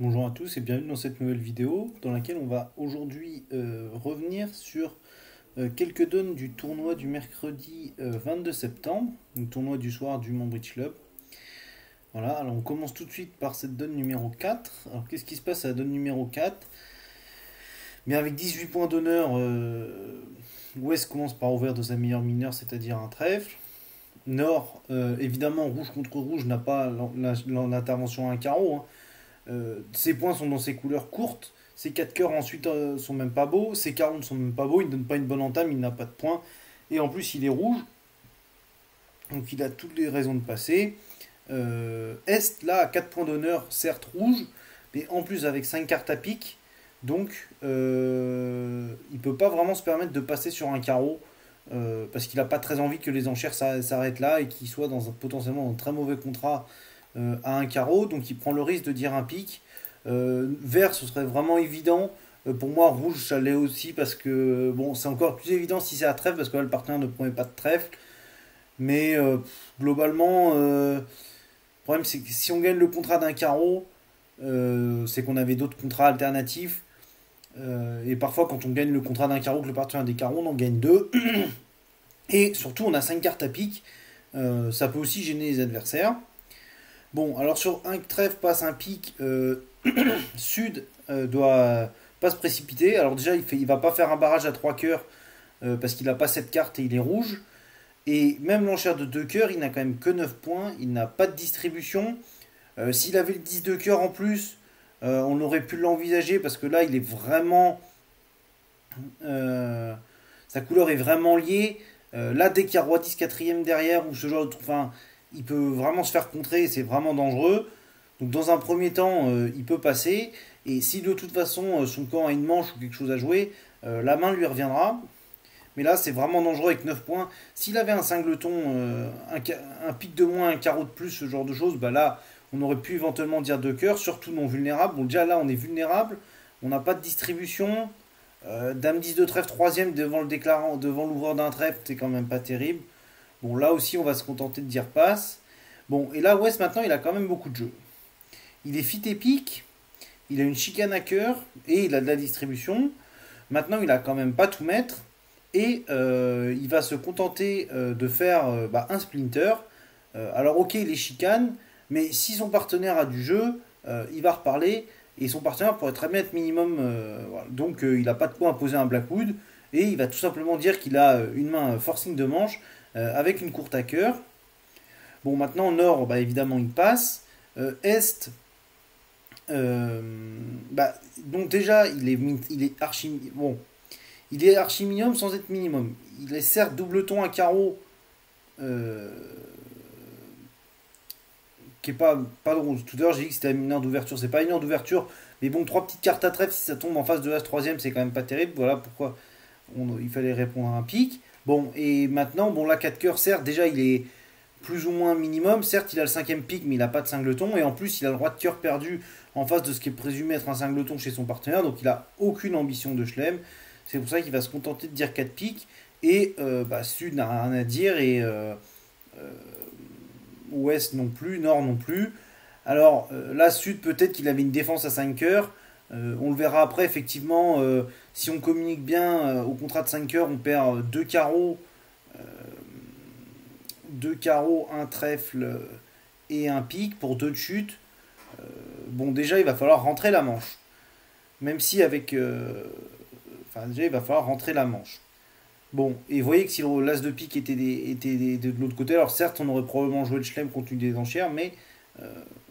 Bonjour à tous et bienvenue dans cette nouvelle vidéo dans laquelle on va aujourd'hui revenir sur quelques donnes du tournoi du mercredi 22 septembre, le tournoi du soir du Mont Bridge Club. Voilà, alors on commence tout de suite par cette donne numéro 4. Alors qu'est-ce qui se passe à la donne numéro 4? Bien avec 18 points d'honneur, West commence par ouvrir de sa meilleure mineure, c'est-à-dire un trèfle. Nord, évidemment, rouge contre rouge n'a pas l'intervention à un carreau, hein. Ses points sont dans ses couleurs courtes. Ses 4 cœurs ensuite sont même pas beaux. Ses 40 sont même pas beaux. Il ne donne pas une bonne entame. Il n'a pas de points. Et en plus, il est rouge. Donc il a toutes les raisons de passer. Est, là, à 4 points d'honneur, certes rouge. Mais en plus, avec 5 cartes à pique. Donc il peut pas vraiment se permettre de passer sur un carreau. Parce qu'il n'a pas très envie que les enchères s'arrêtent là et qu'il soit potentiellement un très mauvais contrat à un carreau, donc il prend le risque de dire un pic. Vert, ce serait vraiment évident. Pour moi, rouge, ça l'est aussi parce que bon, c'est encore plus évident si c'est à trèfle parce que là, le partenaire ne promet pas de trèfle. Mais globalement, le problème c'est que si on gagne le contrat d'un carreau, c'est qu'on avait d'autres contrats alternatifs. Et parfois, quand on gagne le contrat d'un carreau, que le partenaire a des carreaux, on en gagne deux. Et surtout, on a 5 cartes à pique. Ça peut aussi gêner les adversaires. Bon, alors sur un trèfle passe un pic, Sud doit pas se précipiter. Alors déjà, il va pas faire un barrage à 3 cœurs parce qu'il n'a pas cette carte et il est rouge. Et même l'enchère de 2 cœurs, il n'a quand même que 9 points. Il n'a pas de distribution. S'il avait le 10 de cœur en plus, on aurait pu l'envisager parce que là, il est vraiment. euh, Sa couleur est vraiment liée. Là, dès qu'il y a roi 10 quatrième derrière ou ce genre de truc, enfin, il peut vraiment se faire contrer. C'est vraiment dangereux. Donc dans un premier temps, il peut passer. Et si de toute façon son camp a une manche ou quelque chose à jouer, la main lui reviendra. Mais là, c'est vraiment dangereux avec 9 points. S'il avait un singleton, un pic de moins, un carreau de plus, ce genre de choses, bah là, on aurait pu éventuellement dire deux cœurs, surtout non vulnérable. Bon, déjà là, on est vulnérable. On n'a pas de distribution. Dame 10 de trèfle, troisième devant le déclarant, devant l'ouvreur d'un trèfle, c'est quand même pas terrible. Bon, là aussi, on va se contenter de dire passe. Bon, et là, West, maintenant, il a quand même beaucoup de jeux. Il est fit épique, il a une chicane à cœur et il a de la distribution. Maintenant, il a quand même pas tout mettre et il va se contenter de faire un splinter. Alors, ok, il est chicane, mais si son partenaire a du jeu, il va reparler et son partenaire pourrait très bien être minimum. Voilà. Donc, il n'a pas de quoi imposer un Blackwood et il va tout simplement dire qu'il a une main forcing de manche avec une courte à cœur. Bon, maintenant, Nord, bah, évidemment, il passe. Est, euh, donc déjà, il est archi, bon, il est archi minimum sans être minimum. Il est certes double ton à carreau, euh, qui est pas drôle. Tout à l'heure, j'ai dit que c'était une heure d'ouverture. C'est pas une heure d'ouverture, mais bon, trois petites cartes à trèfle, si ça tombe en face de l'as troisième, c'est quand même pas terrible. Voilà pourquoi il fallait répondre à un pic. Bon, et maintenant, bon, là, 4 cœurs, certes, déjà, il est plus ou moins minimum. Certes, il a le cinquième pic, mais il n'a pas de singleton. Et en plus, il a le roi de cœur perdu en face de ce qui est présumé être un singleton chez son partenaire. Donc, il a aucune ambition de chelem. C'est pour ça qu'il va se contenter de dire 4 pics. Et Sud n'a rien à dire. Et Ouest non plus. Nord non plus. Alors, là, Sud, peut-être qu'il avait une défense à 5 cœurs. On le verra après, effectivement. Si on communique bien au contrat de 5 cœurs, on perd 2 carreaux. Deux carreaux, un trèfle et un pic pour deux de chute. Bon, déjà, il va falloir rentrer la manche. Même si avec. Enfin, déjà, il va falloir rentrer la manche. Bon, et vous voyez que si l'as de pique était de l'autre côté, alors certes, on aurait probablement joué le chelem contre une des enchères, mais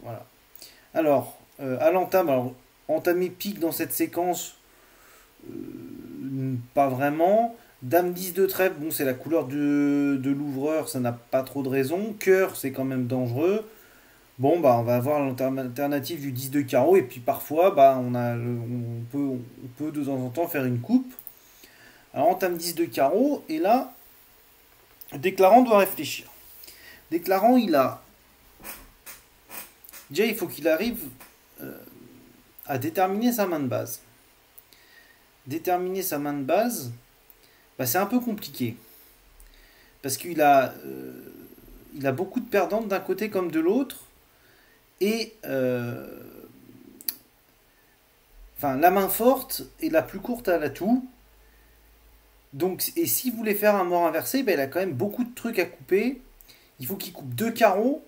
voilà. Alors, à l'entame, alors, entamer pique dans cette séquence, pas vraiment. Dame 10 de trèfle, bon, c'est la couleur de l'ouvreur, ça n'a pas trop de raison. Cœur, c'est quand même dangereux. Bon, bah, on va avoir l'alternative du 10 de carreau, et puis parfois, bah, on peut de temps en temps faire une coupe. Alors, entame 10 de carreau, et là, déclarant doit réfléchir. Déclarant, il a. Déjà, il faut qu'il arrive à déterminer sa main de base. Déterminer sa main de base, bah, c'est un peu compliqué. Parce il a beaucoup de perdantes d'un côté comme de l'autre. Et Enfin, la main forte est la plus courte à l'atout. Donc, et si vous voulez faire un mort inversé, ben, il a quand même beaucoup de trucs à couper. Il faut qu'il coupe 2 carreaux,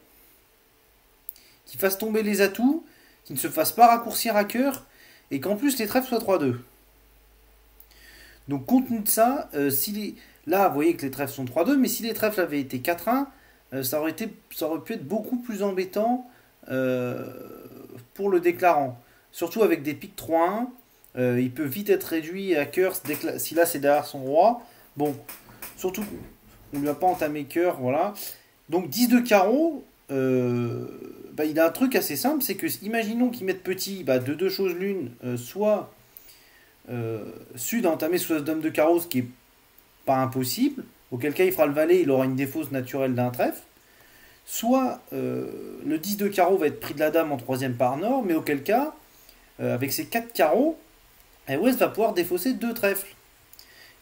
qu'il fasse tomber les atouts, qu'il ne se fasse pas raccourcir à cœur, et qu'en plus les trèfles soient 3-2. Donc compte tenu de ça, là vous voyez que les trèfles sont 3-2, mais si les trèfles avaient été 4-1, ça aurait pu être beaucoup plus embêtant pour le déclarant. Surtout avec des piques 3-1, il peut vite être réduit à cœur si là c'est derrière son roi. Bon, surtout qu'on ne lui a pas entamé cœur, voilà. Donc 10 de carreau, bah, il a un truc assez simple, c'est que imaginons qu'il mette petit, bah, de deux choses l'une, soit Sud a entamé sous dame de carreau, ce qui est pas impossible, auquel cas il fera le valet, il aura une défausse naturelle d'un trèfle, soit le 10 de carreau va être pris de la dame en troisième par nord, mais auquel cas, avec ses 4 carreaux, West va pouvoir défausser 2 trèfles.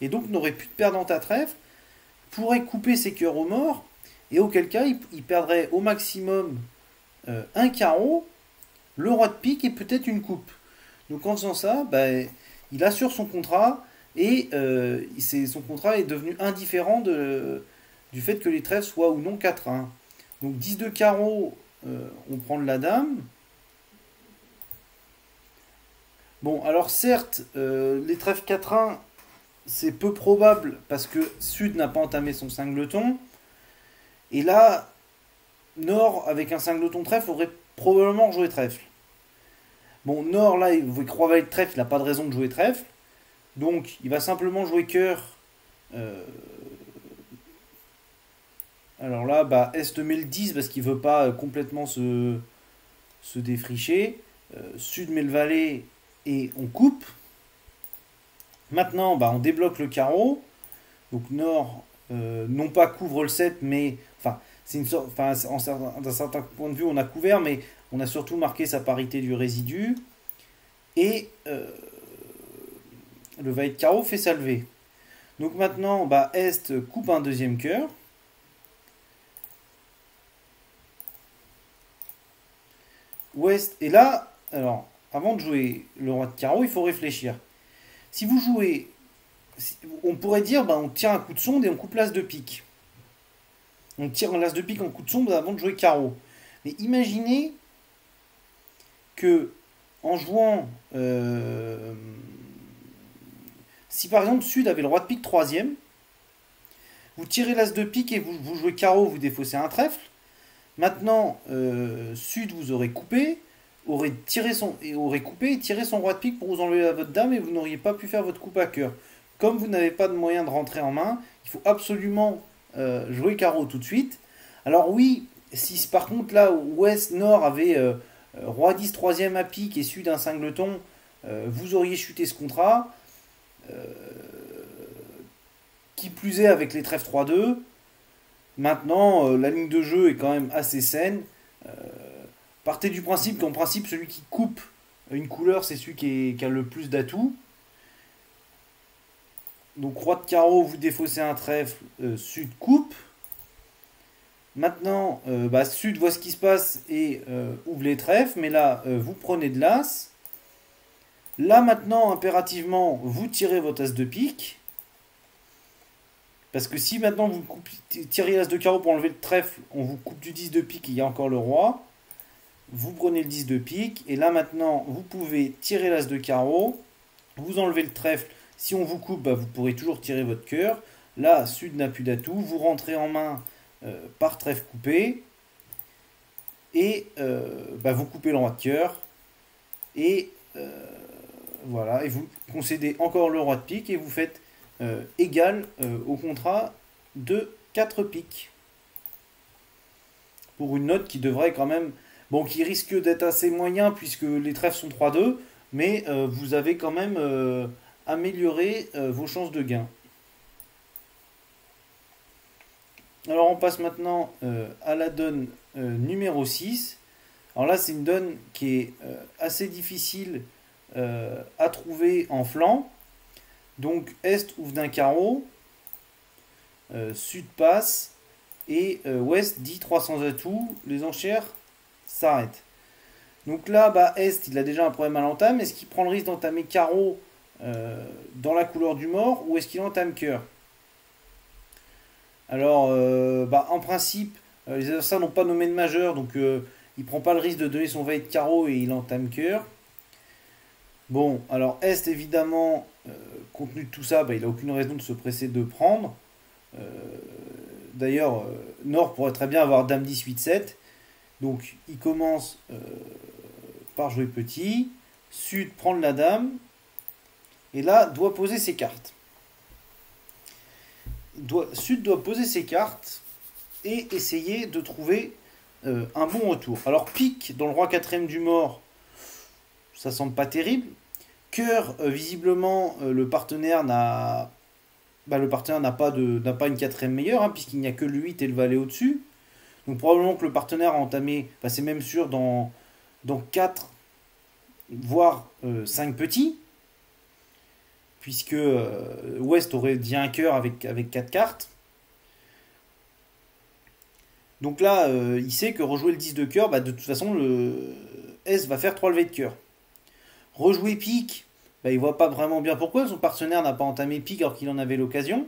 Et donc n'aurait plus de perdant à trèfle, pourrait couper ses cœurs aux morts, et auquel cas il perdrait au maximum un carreau, le roi de pique et peut-être une coupe. Donc en faisant ça, bah, il assure son contrat et son contrat est devenu indifférent du fait que les trèfles soient ou non 4-1. Donc 10 de carreau, on prend de la dame. Bon, alors certes, les trèfles 4-1, c'est peu probable parce que Sud n'a pas entamé son cingleton. Et là, Nord, avec un cingleton trèfle, aurait probablement joué trèfle. Bon, Nord, là, il voit croix valet de trèfle, il n'a pas de raison de jouer trèfle. Donc, il va simplement jouer cœur. Euh, alors là, bah, Est met le 10 parce qu'il veut pas complètement se défricher. Sud met le valet et on coupe. Maintenant, bah, on débloque le carreau. Donc Nord, non pas couvre le 7, mais... Enfin, c'est une sorte, enfin, d'un certain point de vue, on a couvert, mais on a surtout marqué sa parité du résidu. Et le valet de carreau fait sa levée. Donc maintenant, bah, Est coupe un deuxième cœur. Ouest, et là, alors, avant de jouer le roi de carreau, il faut réfléchir. Si vous jouez, on pourrait dire, bah, on tire un coup de sonde et on coupe l'as de pique. On tire un as de pique en coup de sonde avant de jouer carreau. Mais imaginez que en jouant, si par exemple Sud avait le roi de pique troisième, vous tirez l'as de pique et vous jouez carreau, vous défaussez un trèfle. Maintenant, Sud vous aurait coupé, aurait coupé et tiré son roi de pique pour vous enlever à votre dame et vous n'auriez pas pu faire votre coupe à cœur. Comme vous n'avez pas de moyen de rentrer en main, il faut absolument jouer carreau tout de suite. Alors oui, si par contre là Ouest Nord avait roi 10 troisième à pique et Sud un cingleton, vous auriez chuté ce contrat. Qui plus est avec les trèfles 3-2. Maintenant, la ligne de jeu est quand même assez saine. Partez du principe qu'en principe, celui qui coupe une couleur, c'est celui qui a le plus d'atouts. Donc roi de carreau, vous défaussez un trèfle, Sud coupe. Maintenant, bah, Sud voit ce qui se passe et ouvre les trèfles, mais là, vous prenez de l'as. Là maintenant, impérativement, vous tirez votre as de pique. Parce que si maintenant vous tirez l'as de carreau pour enlever le trèfle, on vous coupe du 10 de pique, il y a encore le roi. Vous prenez le 10 de pique, et là maintenant, vous pouvez tirer l'as de carreau, vous enlevez le trèfle. Si on vous coupe, bah, vous pourrez toujours tirer votre cœur. Là, Sud n'a plus d'atout, vous rentrez en main par trèfle coupé, et bah, vous coupez le roi de cœur, et voilà, et vous concédez encore le roi de pique, et vous faites égal au contrat de 4 piques. Pour une note qui devrait quand même... Bon, qui risque d'être assez moyen puisque les trèfles sont 3-2, mais vous avez quand même amélioré vos chances de gain. Alors on passe maintenant à la donne numéro 6. Alors là c'est une donne qui est assez difficile à trouver en flanc. Donc Est ouvre d'un carreau, Sud passe, et Ouest dit 300 atouts, les enchères s'arrêtent. Donc là, bah, Est, il a déjà un problème à l'entame. Est-ce qu'il prend le risque d'entamer carreau dans la couleur du mort ou est-ce qu'il entame cœur? Alors, bah, en principe, les adversaires n'ont pas nommé de majeur, donc il prend pas le risque de donner son valet de carreau et il entame cœur. Bon, alors Est, évidemment, compte tenu de tout ça, bah, il n'a aucune raison de se presser de prendre. Euh, D'ailleurs, Nord pourrait très bien avoir Dame 10, 8, 7. Donc, il commence par jouer petit. Sud prendre la Dame. Et là, doit poser ses cartes. Sud doit poser ses cartes et essayer de trouver un bon retour. Alors, pique dans le roi 4ème du mort, ça semble pas terrible. Cœur, visiblement, le partenaire n'a pas une 4ème meilleure, hein, puisqu'il n'y a que le 8 et le valet au-dessus. Donc probablement que le partenaire a entamé, enfin, c'est même sûr, dans 4, voire 5 petits, puisque Ouest aurait dit un cœur avec 4 cartes. Donc là, il sait que rejouer le 10 de cœur, bah, de toute façon, le S va faire 3 levées de cœur. Rejouer pique, bah, il voit pas vraiment bien pourquoi, son partenaire n'a pas entamé pique alors qu'il en avait l'occasion.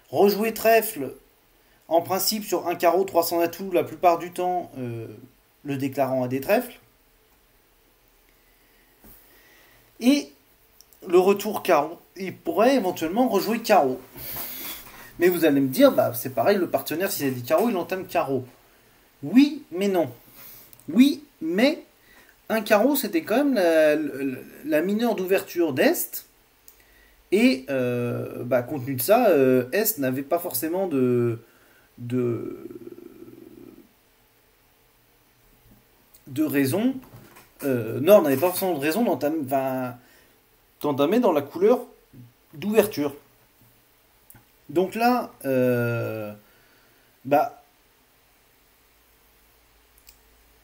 Rejouer trèfle, en principe sur un carreau 300 atouts, la plupart du temps, le déclarant a des trèfles. Et le retour carreau, il pourrait éventuellement rejouer carreau. Mais vous allez me dire, bah, c'est pareil, le partenaire, s'il a des carreaux, il entame carreau. Oui, mais non. Oui, mais un carreau, c'était quand même la mineure d'ouverture d'Est. Et bah, compte tenu de ça, Est n'avait pas forcément de, de raison. Nord n'avait pas forcément de raison d'entamer dans la couleur d'ouverture. Donc là, bah,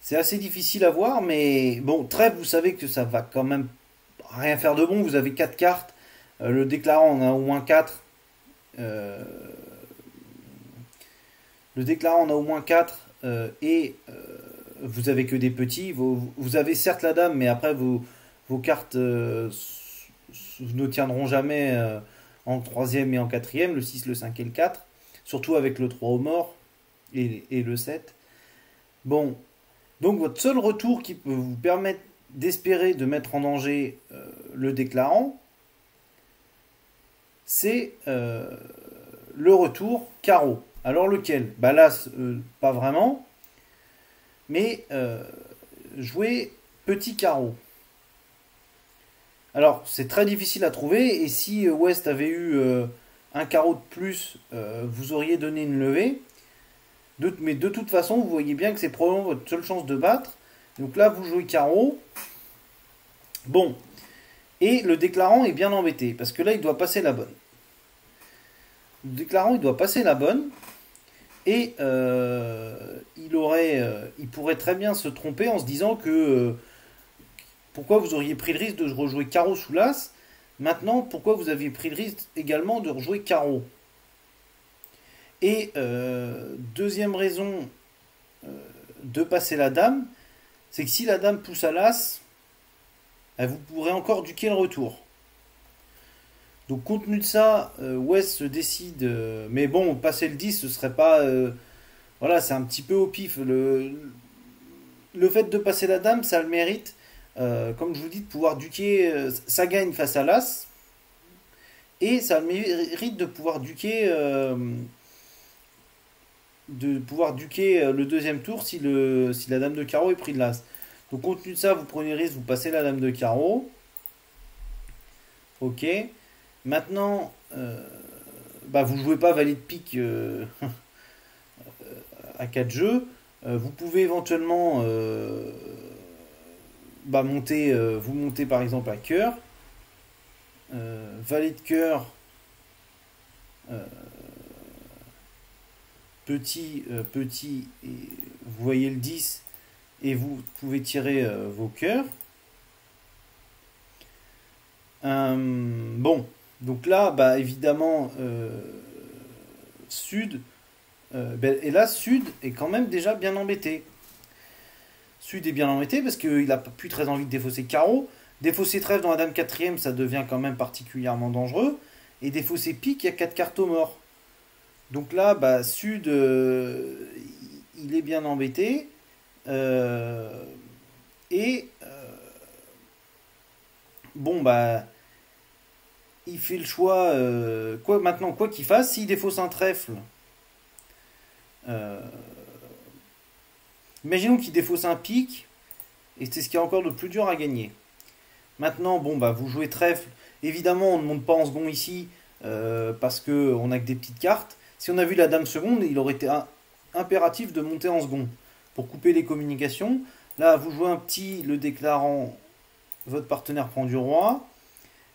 c'est assez difficile à voir, mais bon, trèfle, vous savez que ça va quand même rien faire de bon. Vous avez 4 cartes, le déclarant en a au moins 4. Le déclarant en a au moins 4 et vous avez que des petits. Vous avez certes la dame, mais après vos cartes ne tiendront jamais en troisième et en quatrième, le 6, le 5 et le 4. Surtout avec le 3 au mort et le 7. Bon, donc votre seul retour qui peut vous permettre d'espérer de mettre en danger le déclarant, c'est le retour carreau. Alors lequel? Bah là, pas vraiment, mais jouer petit carreau. Alors c'est très difficile à trouver, et si Ouest avait eu un carreau de plus, vous auriez donné une levée. Mais de toute façon, vous voyez bien que c'est probablement votre seule chance de battre. Donc là, vous jouez carreau. Bon. Et le déclarant est bien embêté, parce que là, il doit passer la bonne. Le déclarant, il doit passer la bonne. Et il pourrait très bien se tromper en se disant que pourquoi vous auriez pris le risque de rejouer carreau sous l'as. Maintenant, pourquoi vous aviez pris le risque également de rejouer carreau. Et deuxième raison de passer la dame, c'est que si la dame pousse à l'as, vous pourrez encore duquer le retour. Donc compte tenu de ça, Ouest se décide, mais bon, passer le 10, ce serait pas... voilà, c'est un petit peu au pif. Le fait de passer la dame, ça le mérite. Comme je vous dis, de pouvoir duquer, ça gagne face à l'as. Et ça le mérite de pouvoir duquer... le deuxième tour si la dame de carreau est prise de l'as. Donc compte tenu de ça, vous prenez le risque, vous passez la dame de carreau. Ok. Maintenant, bah, vous jouez pas valet de pique à 4 jeux. Vous pouvez éventuellement bah, vous montez par exemple à cœur. Valet de cœur. Petit, et vous voyez le 10 et vous pouvez tirer vos cœurs. Bon, donc là, bah, évidemment, Sud, et là, Sud est quand même déjà bien embêté. Sud est bien embêté parce qu'il n'a plus très envie de défausser carreau. Défausser trèfle dans la dame quatrième, ça devient quand même particulièrement dangereux. Et défausser pique, il y a 4 cartes au mort. Donc là, bah, Sud, il est bien embêté. Euh, et bon, bah, il fait le choix. Maintenant, quoi qu'il fasse, s'il défausse un trèfle, euh, imaginons qu'il défausse un pique, et c'est ce qui est encore le plus dur à gagner. Maintenant, bon, bah, vous jouez trèfle. Évidemment, on ne monte pas en second ici, parce qu'on n'a que des petites cartes. Si on a vu la dame seconde, il aurait été impératif de monter en second pour couper les communications. Là, vous jouez un petit, le déclarant, votre partenaire prend du roi.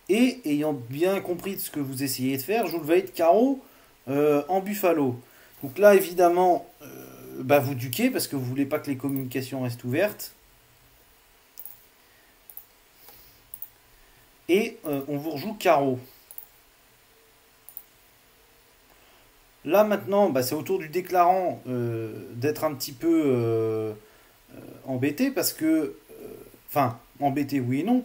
Et ayant bien compris ce que vous essayez de faire, joue le valet de carreau en buffalo. Donc là, évidemment, bah, vous duquez parce que vous voulez pas que les communications restent ouvertes. Et on vous rejoue carreau. Là maintenant, bah, c'est au tour du déclarant d'être un petit peu embêté parce que, enfin, embêté oui et non.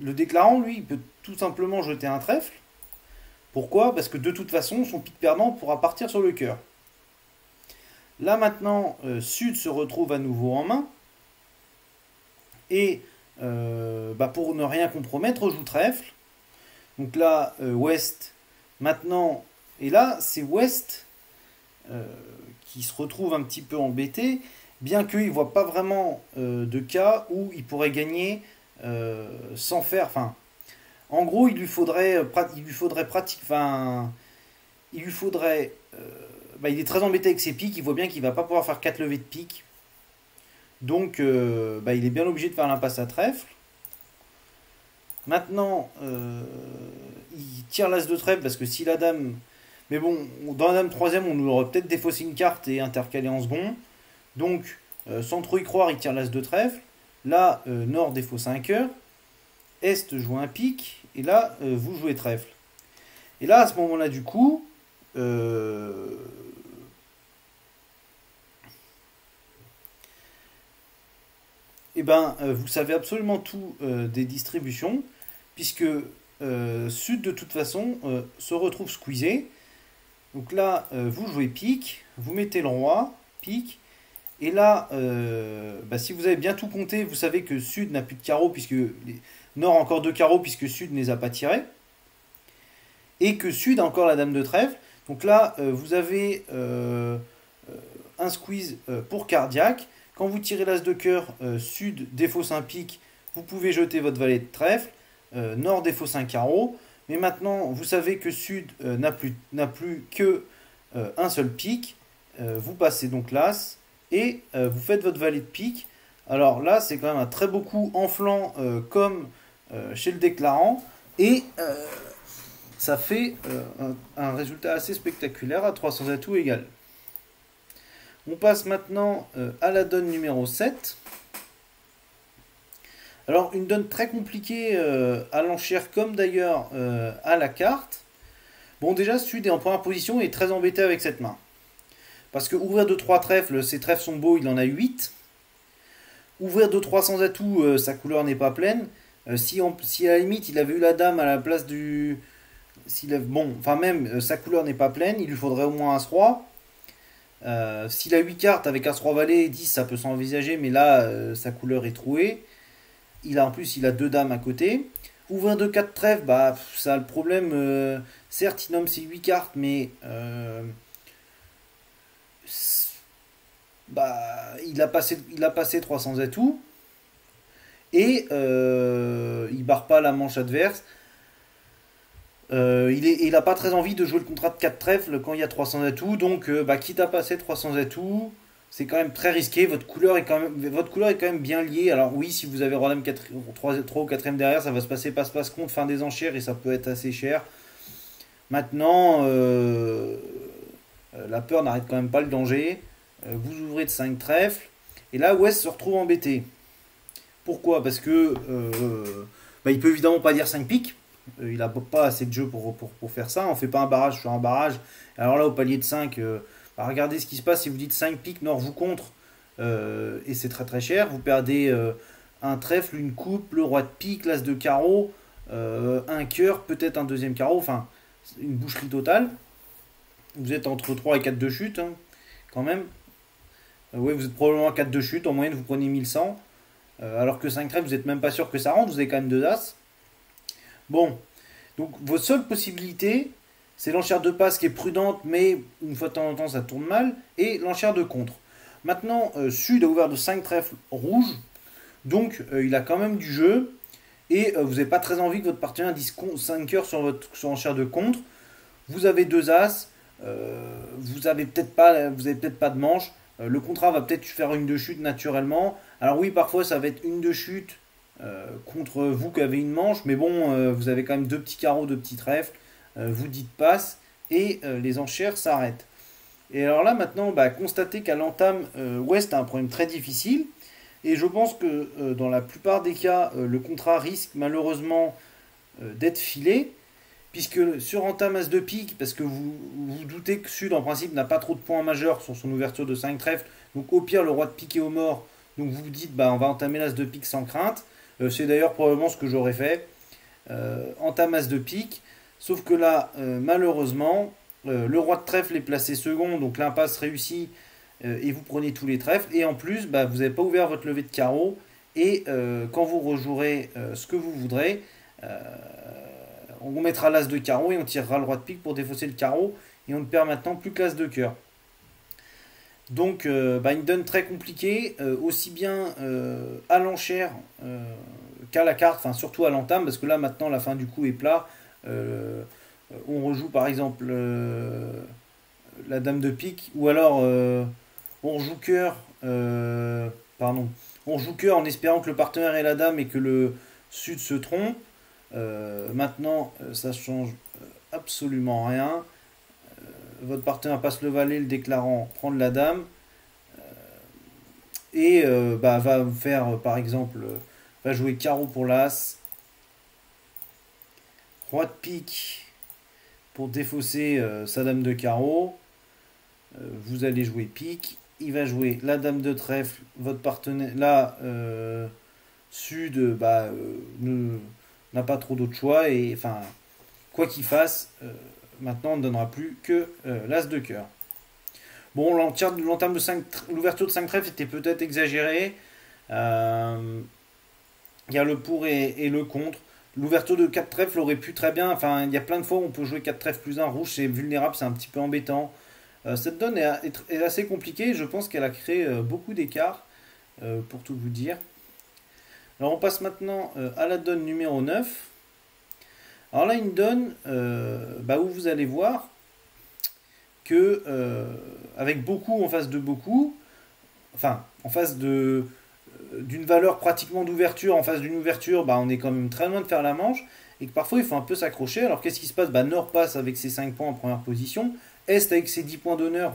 Le déclarant, lui, il peut tout simplement jeter un trèfle. Pourquoi? Parce que de toute façon, son pic perdant pourra partir sur le cœur. Là maintenant, Sud se retrouve à nouveau en main. Et bah, pour ne rien compromettre, joue trèfle. Donc là, Ouest, maintenant, et là, c'est Ouest qui se retrouve un petit peu embêté, bien qu'il ne voit pas vraiment de cas où il pourrait gagner sans faire. Enfin, en gros, il lui faudrait pratique. Enfin, il lui faudrait. Bah, il est très embêté avec ses piques. Il voit bien qu'il va pas pouvoir faire 4 levées de pique. Donc, bah, il est bien obligé de faire l'impasse à trèfle. Maintenant, il tire l'as de trèfle parce que si la dame. Mais bon, dans la dame troisième, on nous aurait peut-être défaussé une carte et intercalé en second. Donc, sans trop y croire, il tire l'as de trèfle. Là, Nord défausse un cœur. Est joue un pique. Et là, vous jouez trèfle. Et là, à ce moment-là, du coup, eh ben, vous savez absolument tout des distributions, puisque Sud, de toute façon, se retrouve squeezé. Donc là, vous jouez pique, vous mettez le roi, pique, et là, bah, si vous avez bien tout compté, vous savez que Sud n'a plus de carreaux, puisque Nord a encore deux carreaux, puisque Sud ne les a pas tirés, et que Sud a encore la dame de trèfle. Donc là, vous avez un squeeze pour cardiaque. Quand vous tirez l'as de cœur, Sud défausse un pique, vous pouvez jeter votre valet de trèfle, Nord défausse un carreau. Mais maintenant, vous savez que Sud n'a plus que un seul pique. Vous passez donc l'as et vous faites votre valet de pique. Alors là, c'est quand même un très beau coup en flanc comme chez le déclarant. Et ça fait un résultat assez spectaculaire à 300 atouts égal. On passe maintenant à la donne numéro 7. Alors, une donne très compliquée à l'enchère, comme d'ailleurs à la carte. Bon, déjà, Sud est en première position et est très embêté avec cette main. Parce que ouvrir 2-3 trèfles, ses trèfles sont beaux, il en a 8. Ouvrir 2-3 sans atout, sa couleur n'est pas pleine. Si à la limite il avait eu la dame à la place du. Bon, enfin même, sa couleur n'est pas pleine, il lui faudrait au moins As-Roi. S'il a 8 cartes avec As-Roi Valet, 10 ça peut s'envisager, mais là sa couleur est trouée. En plus il a deux dames à côté. Ouvrir 2-4 trèfles, bah ça a le problème. Certes il nomme ses 8 cartes, mais bah, il a passé 300 atouts. Et il barre pas la manche adverse. Il n'a pas très envie de jouer le contrat de 4 trèfles quand il y a 300 atouts. Donc, bah, quitte à passer 300 atouts, c'est quand même très risqué. Votre couleur est quand même bien liée. Alors, oui, si vous avez Roi Dame 3 ou 4ème derrière, ça va se passer passe-passe compte, fin des enchères et ça peut être assez cher. Maintenant, la peur n'arrête quand même pas le danger. Vous ouvrez de 5 trèfles. Et là, West se retrouve embêté. Pourquoi? Parce que bah, il peut évidemment pas dire 5 piques. Il n'a pas assez de jeu pour faire ça. On ne fait pas un barrage sur un barrage. Alors là, au palier de 5, bah, regardez ce qui se passe. Si vous dites 5 piques, Nord vous contre. et c'est très très cher. Vous perdez un trèfle, une coupe, le roi de pique, l'as de carreau, un cœur, peut-être un deuxième carreau, enfin une boucherie totale. Vous êtes entre 3 et 4 de chute, hein, quand même. Oui, vous êtes probablement à 4 de chute, en moyenne vous prenez 1100. Alors que 5 trèfles, vous n'êtes même pas sûr que ça rentre, vous avez quand même 2 as. Bon, donc votre seule possibilité, c'est l'enchère de passe qui est prudente, mais une fois de temps en temps ça tourne mal, et l'enchère de contre. Maintenant, Sud a ouvert de 5 trèfles rouges, donc il a quand même du jeu, et vous n'avez pas très envie que votre partenaire dise 5 cœurs sur enchère de contre. Vous avez 2 as, vous avez peut-être pas de manche. Le contrat va peut-être faire une de chute naturellement. Alors oui, parfois ça va être une de chute contre vous qui avez une manche, mais bon, vous avez quand même deux petits carreaux, deux petits trèfles. Vous dites passe et les enchères s'arrêtent. Et alors là maintenant, bah, constatez qu'à l'entame, West a un problème très difficile. Et je pense que dans la plupart des cas, le contrat risque malheureusement d'être filé. Puisque sur entame as de pique, parce que vous doutez que Sud en principe n'a pas trop de points majeurs sur son ouverture de 5 trèfles, donc au pire le roi de pique est au mort, donc vous vous dites bah on va entamer l'as de pique sans crainte. C'est d'ailleurs probablement ce que j'aurais fait. Entame as de pique, sauf que là malheureusement le roi de trèfle est placé second, donc l'impasse réussit et vous prenez tous les trèfles, et en plus bah, vous n'avez pas ouvert votre levée de carreau, et quand vous rejouerez ce que vous voudrez, on mettra l'as de carreau et on tirera le roi de pique pour défausser le carreau, et on ne perd maintenant plus que l'as de cœur. Donc bah, une donne très compliquée, aussi bien à l'enchère qu'à la carte, enfin surtout à l'entame, parce que là maintenant la fin du coup est plat. On rejoue par exemple la dame de pique, ou alors on joue cœur, pardon, on joue cœur en espérant que le partenaire ait la dame et que le sud se trompe. Maintenant, ça change absolument rien. Votre partenaire passe le valet, le déclarant prendre la dame, et bah, va faire par exemple, va jouer carreau pour l'as, roi de pique pour défausser sa dame de carreau. Vous allez jouer pique. Il va jouer la dame de trèfle. Votre partenaire, là, Sud, bah, n'a pas trop d'autre choix. Et enfin, quoi qu'il fasse, maintenant on ne donnera plus que l'as de cœur. Bon, l'entame de 5, l'ouverture de 5 trèfles était peut-être exagérée. Il y a le pour et le contre. L'ouverture de 4 trèfles aurait pu très bien. Enfin, il y a plein de fois où on peut jouer 4 trèfles plus un rouge, c'est vulnérable, c'est un petit peu embêtant. Cette donne est assez compliquée. Je pense qu'elle a créé beaucoup d'écarts, pour tout vous dire. Alors, on passe maintenant à la donne numéro 9. Alors là, une donne bah, où vous allez voir que, avec beaucoup en face de beaucoup, enfin, en face d'une valeur pratiquement d'ouverture, en face d'une ouverture, bah, on est quand même très loin de faire la manche, et que parfois il faut un peu s'accrocher. Alors qu'est-ce qui se passe? Bah, Nord passe avec ses 5 points en première position, Est avec ses 10 points d'honneur,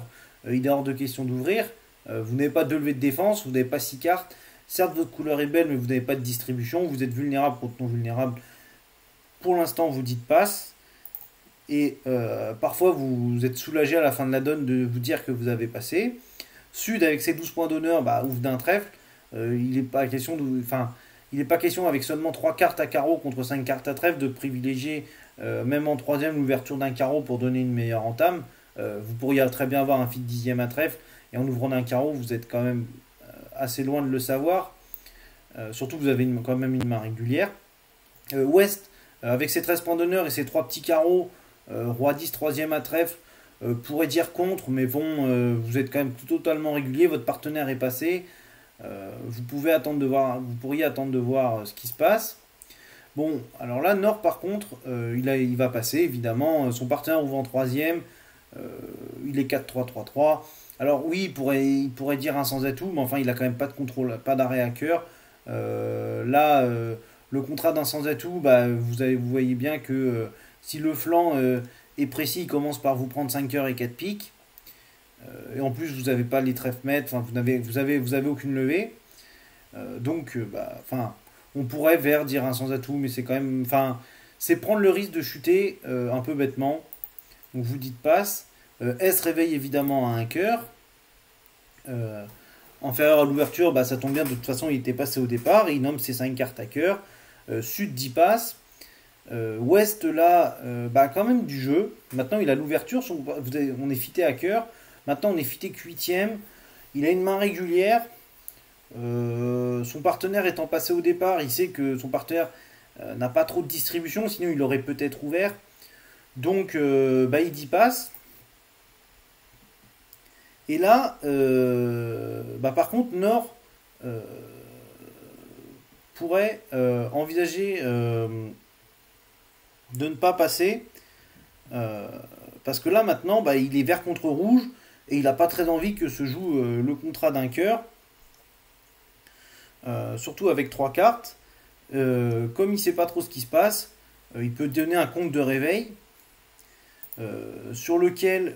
il est hors de question d'ouvrir. Vous n'avez pas de levée de défense, vous n'avez pas 6 cartes. Certes, votre couleur est belle, mais vous n'avez pas de distribution, vous êtes vulnérable contre non vulnérable. Pour l'instant, vous dites passe. Et parfois, vous êtes soulagé à la fin de la donne de vous dire que vous avez passé. Sud, avec ses 12 points d'honneur, bah, ouvre d'un trèfle. Il n'est pas question enfin, il n'est pas question avec seulement 3 cartes à carreau contre 5 cartes à trèfle de privilégier, même en troisième, l'ouverture d'un carreau pour donner une meilleure entame. Vous pourriez très bien avoir un fil dixième à trèfle, et en ouvrant d'un carreau, vous êtes quand même assez loin de le savoir. Surtout que vous avez quand même une main régulière. Ouest, avec ses 13 points d'honneur et ses 3 petits carreaux, roi 10, troisième à trèfle, pourrait dire contre, mais bon, vous êtes quand même totalement régulier, votre partenaire est passé. Vous pourriez attendre de voir ce qui se passe. Bon, alors là, Nord par contre, il va passer évidemment. Son partenaire ouvre en troisième. Il est 4-3-3-3. Alors oui, il pourrait dire un sans atout, mais enfin, il a quand même pas de contrôle, pas d'arrêt à cœur. Là, le contrat d'un sans atout, bah, vous voyez bien que si le flanc est précis, il commence par vous prendre 5 cœurs et 4 piques. Et en plus, vous n'avez pas les trèfles maîtres, enfin, vous avez aucune levée. Donc, bah, enfin, on pourrait dire un sans atout, mais c'est quand même, enfin, c'est prendre le risque de chuter un peu bêtement. Donc, vous dites passe. S réveille évidemment à un cœur. inférieur à l'ouverture, bah, ça tombe bien, de toute façon il était passé au départ, et il nomme ses 5 cartes à cœur. Sud 10 passes. Ouest là, bah, quand même du jeu. Maintenant il a l'ouverture, on est fité à cœur. Maintenant on est fité que 8ème. Il a une main régulière. Son partenaire étant passé au départ, il sait que son partenaire n'a pas trop de distribution, sinon il aurait peut-être ouvert. Donc bah, il 10 passe. Et là, bah, par contre, Nord pourrait envisager de ne pas passer. euh, Parce que là, maintenant, bah, il est vert contre rouge. Et il n'a pas très envie que se joue le contrat d'un cœur. Surtout avec 3 cartes. Comme il ne sait pas trop ce qui se passe, il peut donner un compte de réveil. Sur lequel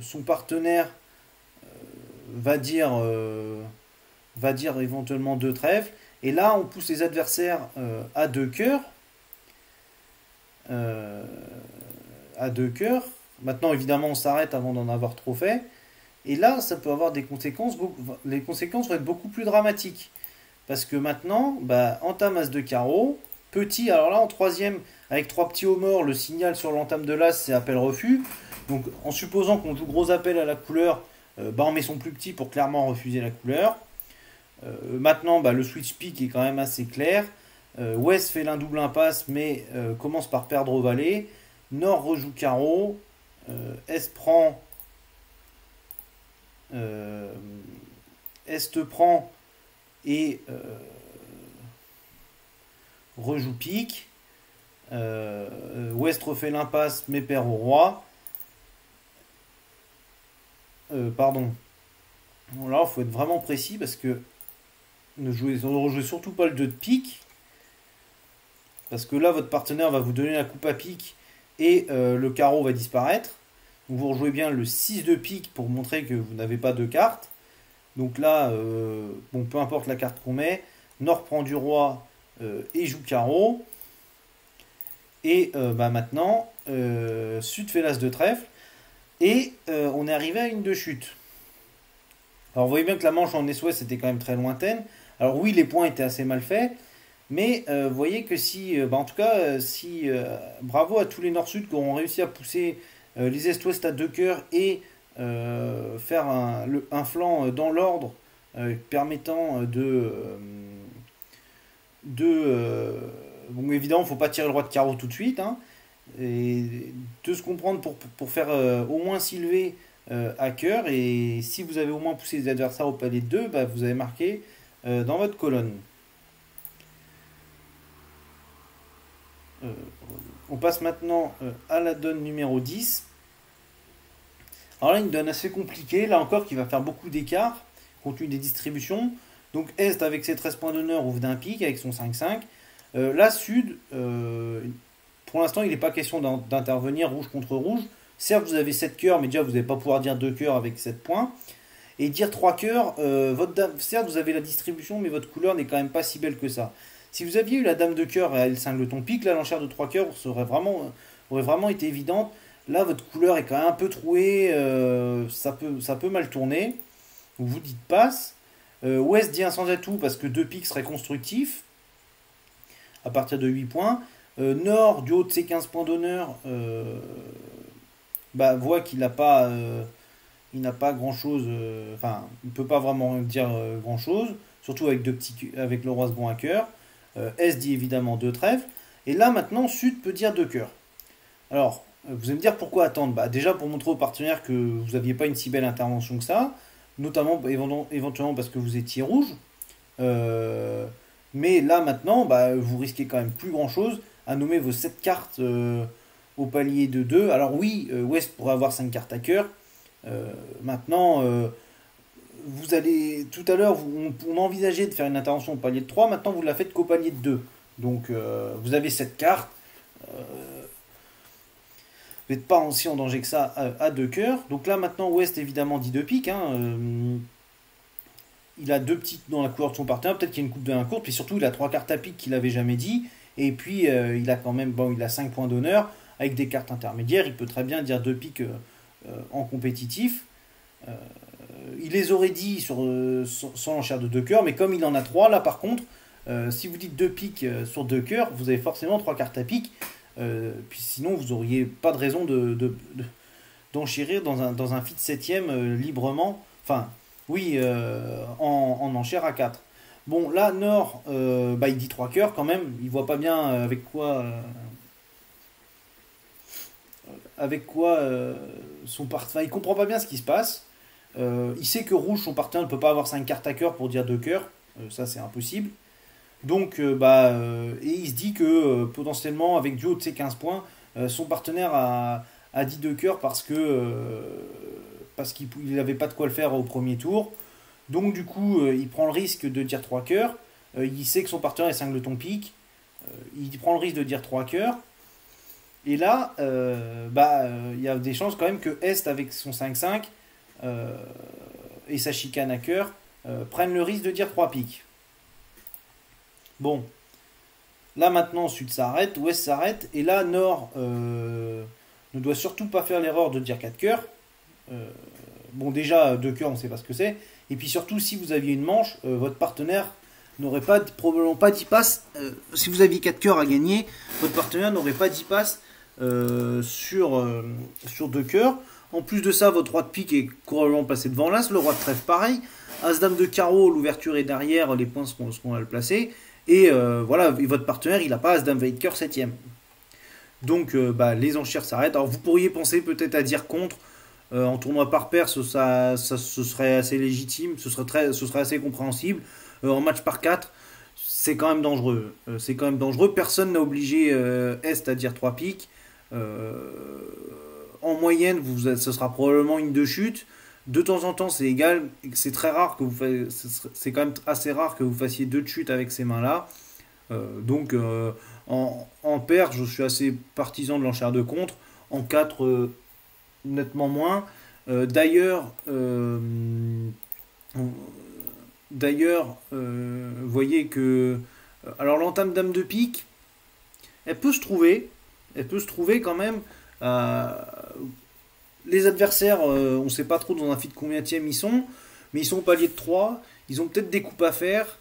son partenaire va dire éventuellement 2 trèfles. Et là, on pousse les adversaires à 2 cœurs. euh, à 2 cœurs. Maintenant, évidemment, on s'arrête avant d'en avoir trop fait. Et là, ça peut avoir des conséquences. Les conséquences vont être beaucoup plus dramatiques. Parce que maintenant, bah, entame as de carreau. Petit, alors là, en troisième, avec 3 petits hauts morts, le signal sur l'entame de l'as, c'est appel refus. Donc, en supposant qu'on joue gros appel à la couleur, bah, on met son plus petit pour clairement refuser la couleur. Maintenant, bah, le switch pick est quand même assez clair. West fait l'un double impasse, mais commence par perdre au valet. Nord rejoue carreau. Est prend. euh, Est prend et rejoue pique. West refait l'impasse, mais perd au roi. Pardon. Bon, là, il faut être vraiment précis parce que ne rejouez surtout pas le 2 de pique. Parce que là, votre partenaire va vous donner la coupe à pique et le carreau va disparaître. Donc vous rejouez bien le 6 de pique pour montrer que vous n'avez pas de carte. Donc là, bon, peu importe la carte qu'on met, Nord prend du roi et joue carreau. Et bah, maintenant, Sud fait l'as de trèfle. Et on est arrivé à une de chute. Alors vous voyez bien que la manche en Est-Ouest était quand même très lointaine. Alors oui, les points étaient assez mal faits. Mais vous voyez que si, bah, en tout cas, si bravo à tous les Nord-Sud qui auront réussi à pousser les Est-Ouest à 2 cœurs et faire un flanc dans l'ordre permettant bon, évidemment, il ne faut pas tirer le roi de carreau tout de suite, hein, et de se comprendre pour faire au moins s'élever à cœur. Et si vous avez au moins poussé les adversaires au palais de 2, bah, vous avez marqué dans votre colonne. Euh, on passe maintenant à la donne numéro 10. Alors là, une donne assez compliquée, là encore, qui va faire beaucoup d'écart, compte tenu des distributions. Donc Est, avec ses 13 points d'honneur, ouvre d'un pic avec son 5-5. Là, Sud, pour l'instant, il n'est pas question d'intervenir rouge contre rouge. Certes, vous avez 7 cœurs, mais déjà, vous n'allez pas pouvoir dire 2 cœurs avec 7 points. Et dire 3 cœurs, certes, vous avez la distribution, mais votre couleur n'est quand même pas si belle que ça. Si vous aviez eu la dame de cœur et elle cingleton pique, là, l'enchère de 3 cœurs aurait vraiment été évidente. Là, votre couleur est quand même un peu trouée, ça peut mal tourner. Vous dites passe. Ouest dit un sans atout parce que 2 piques serait constructif à partir de 8 points. Nord, du haut de ses 15 points d'honneur, bah, voit qu'il n'a pas, il n'a pas grand chose, enfin, il ne peut pas vraiment dire grand chose, surtout avec le roi second à cœur. S dit évidemment 2 trèfles. Et là, maintenant, Sud peut dire 2 cœurs. Alors, vous allez me dire pourquoi attendre. Bah, déjà pour montrer aux partenaires que vous n'aviez pas une si belle intervention que ça, notamment éventuellement parce que vous étiez rouge. Euh, mais là maintenant, bah, vous risquez quand même plus grand chose à nommer vos 7 cartes au palier de 2. Alors oui, West pourrait avoir 5 cartes à cœur. Maintenant, vous allez. Tout à l'heure, on envisageait de faire une intervention au palier de 3. Maintenant, vous la faites qu'au palier de 2. Donc vous avez 7 cartes. Vous n'êtes pas aussi en danger que ça à 2 cœurs. Donc là maintenant West évidemment dit 2 piques, hein. Il a 2 petites dans la couleur de son partenaire, peut-être qu'il y a une coupe de 1 courte, puis surtout il a 3 cartes à pique qu'il n'avait jamais dit. Et puis il a quand même il a 5 points d'honneur avec des cartes intermédiaires. Il peut très bien dire 2 piques en compétitif. il les aurait dit sans l'enchère de 2 cœurs, mais comme il en a 3, là par contre, si vous dites 2 piques sur 2 cœurs, vous avez forcément 3 cartes à pique. Puis sinon, vous n'auriez pas de raison d'enchérir dans un fit 7ème librement. Enfin, oui, en enchère à 4. Bon, là, Nord, bah, il dit 3 cœurs quand même. Il voit pas bien avec quoi son partenaire. Enfin, il comprend pas bien ce qui se passe. Il sait que Rouge, son partenaire, ne peut pas avoir 5 cartes à cœur pour dire 2 cœurs. Ça, c'est impossible. Donc, et il se dit que potentiellement, avec du haut de ses 15 points, son partenaire a dit 2 cœurs parce qu'il n'avait pas de quoi le faire au premier tour. Donc, du coup, il prend le risque de dire 3 cœurs. Il sait que son partenaire est singleton pique. Il prend le risque de dire 3 cœurs. Et là, il y a des chances quand même que Est, avec son 5-5 et sa chicane à cœur, prennent le risque de dire 3 piques. Bon, là maintenant, Sud s'arrête, Ouest s'arrête, et là, Nord ne doit surtout pas faire l'erreur de dire 4 cœurs. Bon, déjà, 2 cœurs, on ne sait pas ce que c'est. Et puis surtout, si vous aviez une manche, votre partenaire n'aurait probablement pas 10 passes. Si vous aviez 4 cœurs à gagner, votre partenaire n'aurait pas 10 passes sur 2 cœurs. En plus de ça, votre roi de pique est probablement placé devant l'As, le roi de trèfle pareil. As-dame de carreau, l'ouverture est derrière, les points seront à le placer. Et voilà, et votre partenaire, il n'a pas As-dame valet de cœur 7ème. Donc les enchères s'arrêtent. Alors vous pourriez penser peut-être à dire contre. En tournoi par paire, ce serait assez légitime, ce serait assez compréhensible. En match par 4, c'est quand même dangereux. Personne n'a obligé Est à dire 3 piques. En moyenne, ce sera probablement une de chute. De temps en temps, c'est égal. C'est très rare c'est quand même assez rare que vous fassiez 2 de chute avec ces mains-là. Donc, en paire, je suis assez partisan de l'enchère de contre. En 4, nettement moins. Vous voyez que alors l'entame dame de pique, elle peut se trouver quand même. euh, les adversaires, on ne sait pas trop dans un fit combienième ils sont, mais ils sont au palier de 3, ils ont peut-être des coupes à faire.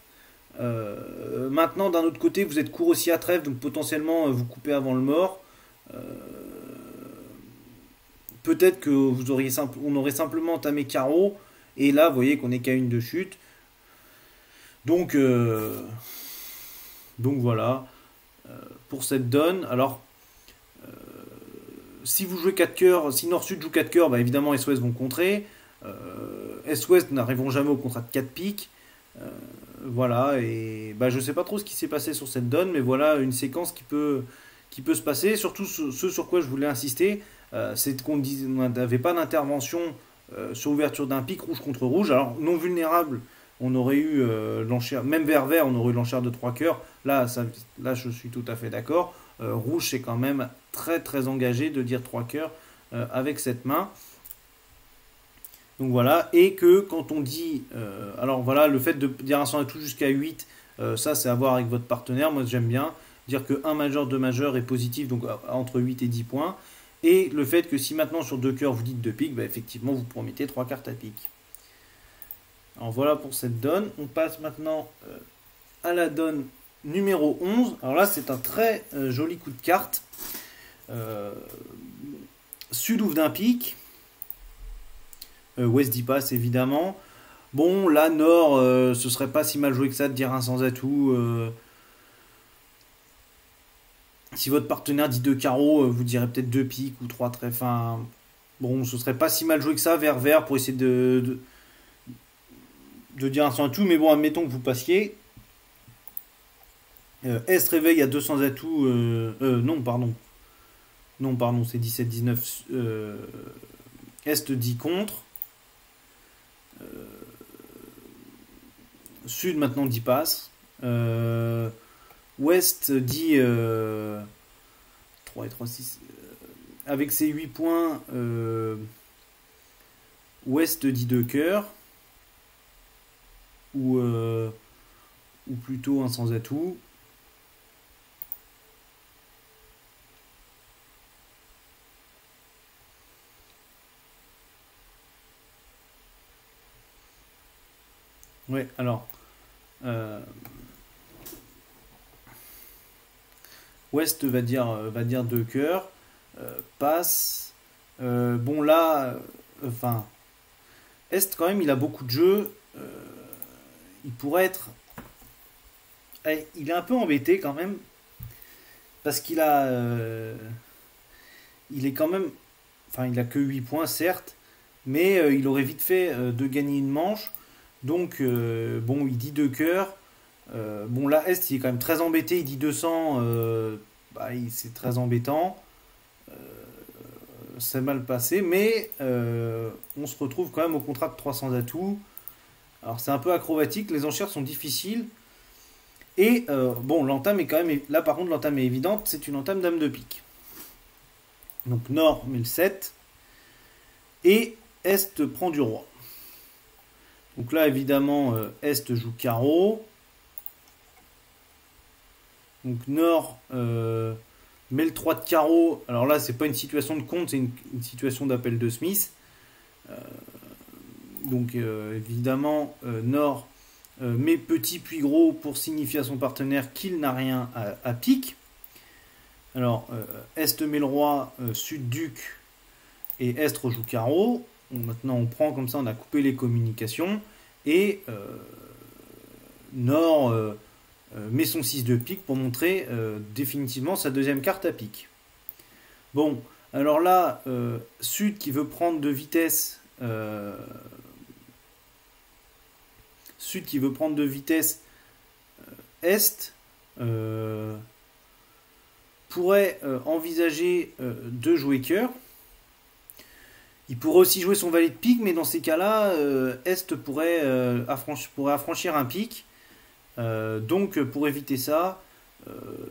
Maintenant, d'un autre côté, vous êtes court aussi à trèfle, donc potentiellement vous coupez avant le mort. Euh, Peut-être que on aurait simplement entamé carreau, et là, vous voyez qu'on est qu'à une de chute. Donc, voilà pour cette donne. Alors, si vous jouez 4 cœurs, si Nord-Sud joue 4 cœurs, bah, évidemment SOS vont contrer. Est-Ouest n'arriveront jamais au contrat de 4 piques. Voilà, et je sais pas trop ce qui s'est passé sur cette donne, mais voilà une séquence qui peut se passer. Surtout ce sur quoi je voulais insister, c'est qu'on n'avait pas d'intervention sur l'ouverture d'un pic rouge contre rouge. Alors non vulnérable, on aurait eu l'enchère, même vert, on aurait eu l'enchère de 3 cœurs. Là, je suis tout à fait d'accord. Rouge, c'est quand même très très engagé de dire 3 cœurs avec cette main. Donc voilà, et que quand on dit, alors voilà, le fait de dire un 100 à tout jusqu'à 8, ça c'est à voir avec votre partenaire. Moi j'aime bien dire que 1 majeur, 2 majeurs est positif, donc entre 8 et 10 points. Et le fait que si maintenant sur 2 cœurs vous dites 2 piques, effectivement vous promettez 3 cartes à pique. Alors voilà pour cette donne. On passe maintenant à la donne numéro 11. Alors là c'est un très joli coup de carte. Sud ouvre d'un pique. Ouest dit passe évidemment. Bon, là, Nord, ce serait pas si mal joué que ça de dire un sans atout. Si votre partenaire dit 2 carreaux, vous direz peut-être 2 piques ou 3 traits. Enfin, bon, ce serait pas si mal joué que ça, vert pour essayer de dire un sans atout. Mais bon, admettons que vous passiez. Est réveille à 200 atouts. Non, pardon. Non, pardon, c'est 17-19. Est dit contre. Sud maintenant dit passe. Ouest dit 3 et 3, 6. Avec ses 8 points, Ouest dit 2 cœurs. Ou plutôt un sans atout. Ouais, alors, euh, Ouest va dire deux cœurs, passe. Bon là, enfin, Est quand même, il a beaucoup de jeux. Il pourrait être, il est un peu embêté quand même parce il est quand même, enfin, il a que 8 points certes, mais il aurait vite fait de gagner une manche. Donc, bon, il dit deux cœurs. Bon, là, Est, il est quand même très embêté. Il dit 200. C'est très embêtant. C'est mal passé. Mais on se retrouve quand même au contrat de 300 atouts. Alors, c'est un peu acrobatique. Les enchères sont difficiles. Et bon, l'entame est quand même. Là, par contre, l'entame est évidente. C'est une entame dame de pique. Donc, Nord met le 7. Et Est prend du roi. Donc là, évidemment, Est joue carreau. Donc Nord met le 3 de carreau. Alors là, c'est pas une situation de compte, c'est une situation d'appel de Smith. Euh, donc évidemment, Nord met petit puis gros pour signifier à son partenaire qu'il n'a rien à pique. Alors, Est met le roi, Sud duc et Est rejoue carreau. Maintenant, on prend comme ça, on a coupé les communications. Et Nord met son 6 de pique pour montrer définitivement sa deuxième carte à pique. Bon, alors là, Sud qui veut prendre de vitesse. Sud qui veut prendre de vitesse Est pourrait envisager de jouer cœur. Il pourrait aussi jouer son valet de pique, mais dans ces cas-là, Est pourrait affranchir un pique. Donc pour éviter ça,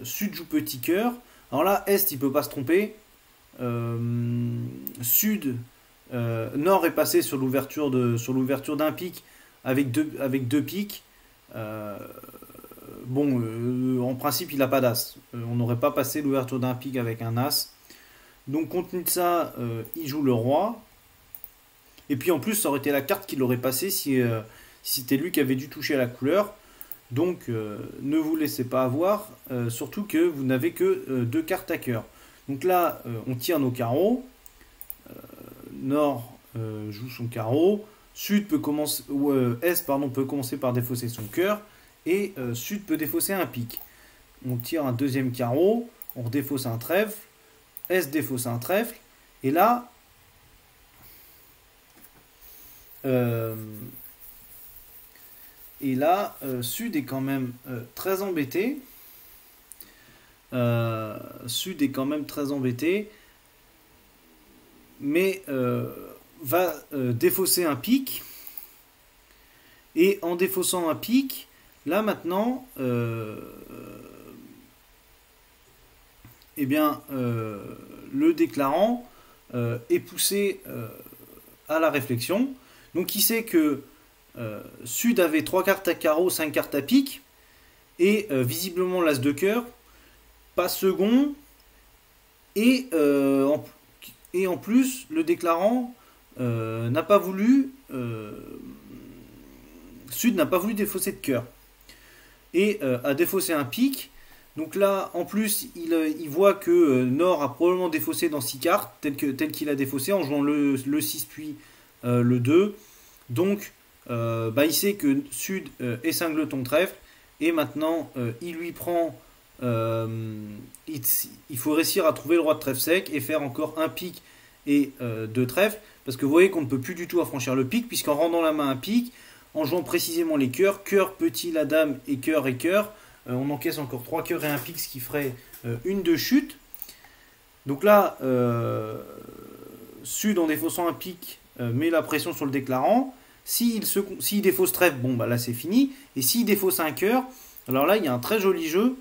Sud joue petit cœur. Alors là, Est il peut pas se tromper. Sud, Nord est passé sur l'ouverture d'un pique avec deux piques. Bon, en principe il n'a pas d'as. On n'aurait pas passé l'ouverture d'un pique avec un as. Donc compte tenu de ça, il joue le roi. Et puis en plus, ça aurait été la carte qu'il aurait passée si c'était lui qui avait dû toucher à la couleur. Donc ne vous laissez pas avoir, surtout que vous n'avez que deux cartes à cœur. Donc là, on tire nos carreaux. Nord joue son carreau. Sud peut commencer, Est pardon, peut commencer par défausser son cœur. Et Sud peut défausser un pique. On tire un deuxième carreau. On redéfausse un trèfle. Est défausse un trèfle. Et là, Sud est quand même très embêté. Sud est quand même très embêté. Mais va défausser un pique. Et en défaussant un pique, là maintenant, le déclarant est poussé à la réflexion. Donc il sait que Sud avait 3 cartes à carreau, 5 cartes à pique, et visiblement l'as de cœur, pas second, et en plus le déclarant n'a pas voulu, Sud n'a pas voulu défausser de cœur, et a défaussé un pique. Donc là, en plus, il voit que Nord a probablement défaussé dans 6 cartes, tel qu'il a défaussé en jouant le 6 puis le 2. Donc, il sait que Sud est cingleton trèfle. Et maintenant, il lui prend... il faut réussir à trouver le roi de trèfle sec et faire encore un pique et deux trèfles. Parce que vous voyez qu'on ne peut plus du tout affranchir le pique, puisqu'en rendant la main un pique, en jouant précisément les cœurs, cœur, petit, la dame et cœur, on encaisse encore 3 cœurs et un pique, ce qui ferait une de chute. Donc là, Sud en défaussant un pique met la pression sur le déclarant. S'il défausse trèfle, bon bah là c'est fini. Et s'il défausse un cœur, alors là il y a un très joli jeu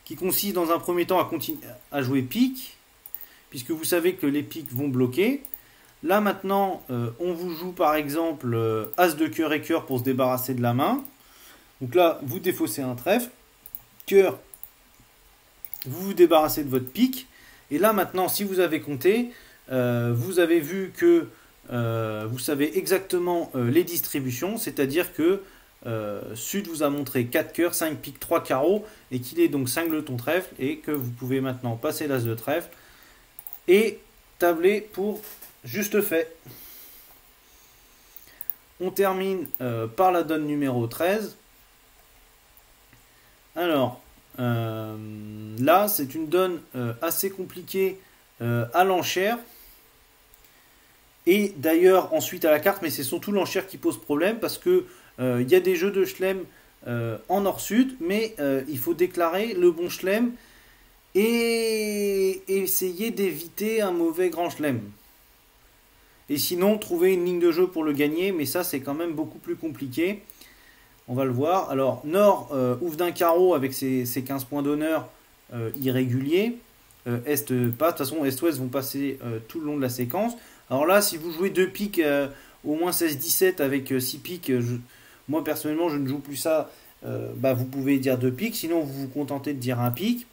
qui consiste dans un premier temps à continuer à jouer pique, puisque vous savez que les piques vont bloquer. Là maintenant, on vous joue par exemple As de cœur et cœur pour se débarrasser de la main. Donc là, vous défaussez un trèfle, cœur, vous vous débarrassez de votre pique. Et là maintenant, si vous avez compté, vous avez vu que vous savez exactement les distributions, c'est-à-dire que Sud vous a montré 4 cœurs, 5 piques, 3 carreaux, et qu'il est donc cingleton trèfle, et que vous pouvez maintenant passer l'as de trèfle, et tabler pour juste fait. On termine par la donne numéro 13. Alors, là, c'est une donne assez compliquée à l'enchère. Et d'ailleurs, ensuite à la carte, mais c'est surtout l'enchère qui pose problème parce que il y a des jeux de chelem en nord-sud, mais il faut déclarer le bon chelem et essayer d'éviter un mauvais grand chelem. Et sinon, trouver une ligne de jeu pour le gagner, mais ça, c'est quand même beaucoup plus compliqué. On va le voir. Alors, Nord ouvre d'un carreau avec ses 15 points d'honneur irréguliers. Est pas. De toute façon, Est-Ouest vont passer tout le long de la séquence. Alors là, si vous jouez 2 piques, au moins 16-17 avec 6 piques, moi personnellement, je ne joue plus ça. Vous pouvez dire 2 piques. Sinon, vous vous contentez de dire un pique.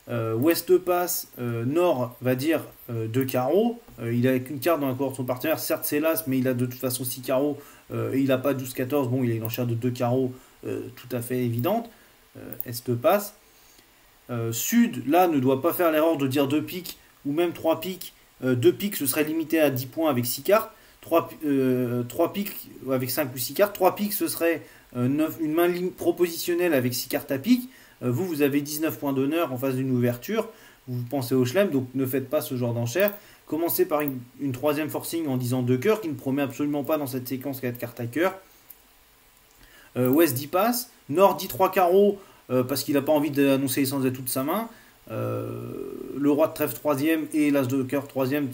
Ouest passe, Nord va dire 2 carreaux. Il a qu'une carte dans la cohorte de son partenaire. Certes, c'est l'As, mais il a de toute façon 6 carreaux. Et il n'a pas 12-14. Bon, il a une enchère de 2 carreaux tout à fait évidente. Est passe. Sud, là, ne doit pas faire l'erreur de dire 2 piques ou même 3 piques. 2 piques, ce serait limité à 10 points avec 6 cartes. 3 piques avec 5 ou 6 cartes. 3 piques, ce serait une main propositionnelle avec 6 cartes à pique. Vous avez 19 points d'honneur en face d'une ouverture. Vous pensez au chelem, donc ne faites pas ce genre d'enchère. Commencez par une troisième forcing en disant 2 cœurs, qui ne promet absolument pas dans cette séquence 4 cartes à cœur. Ouest 10 passe. Nord dit 3 carreaux, parce qu'il n'a pas envie d'annoncer les sens à toute sa main. Le roi de trèfle 3ème et l'as de cœur 3ème,